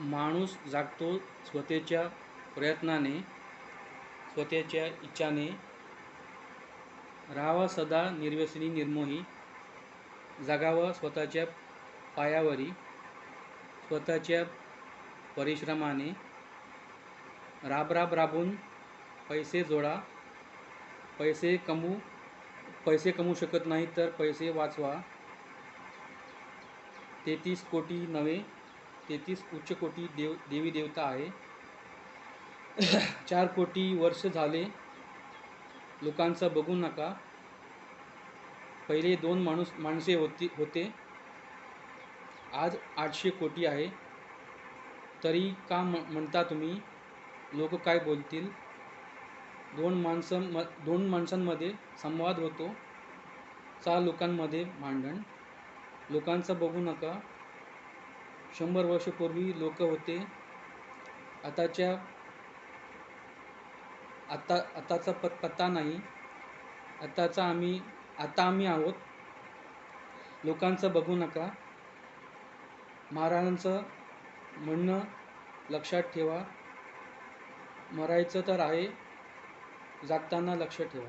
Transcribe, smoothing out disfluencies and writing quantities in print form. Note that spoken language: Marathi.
माणूस जागतो स्वतःच्या प्रयत्नाने, स्वतःच्या इच्छाने, राहावा सदा निर्व्यसनी निर्मोही, जगावं स्वतःच्या पायावरी, स्वतःच्या परिश्रमाने, राबून पैसे जोडा, पैसे कमवू पैसे कमवू शकत नाही तर पैसे वाचवा. 33 कोटी नव्हे, 33 उच्च कोटी देवी देवता आहे. 4 कोटी वर्ष झाले लोकांचं बघू नका. पहिले 2 माणसे होते, आज 800 कोटी आहे. तरी का म्हणता तुम्ही, लोक काय बोलतील? 2 माणसांमध्ये संवाद होतो, 4 लोकांमध्ये भांडण. लोकांचं बघू नका. 100 वर्षापूर्वी लोक होते, आताचा पत्ता नाही. आता आम्ही आहोत. लोकांचं बघू नका. महाराजांचं म्हणणं लक्षात ठेवा. मरायचं तर आहे, जागताना लक्ष ठेवा.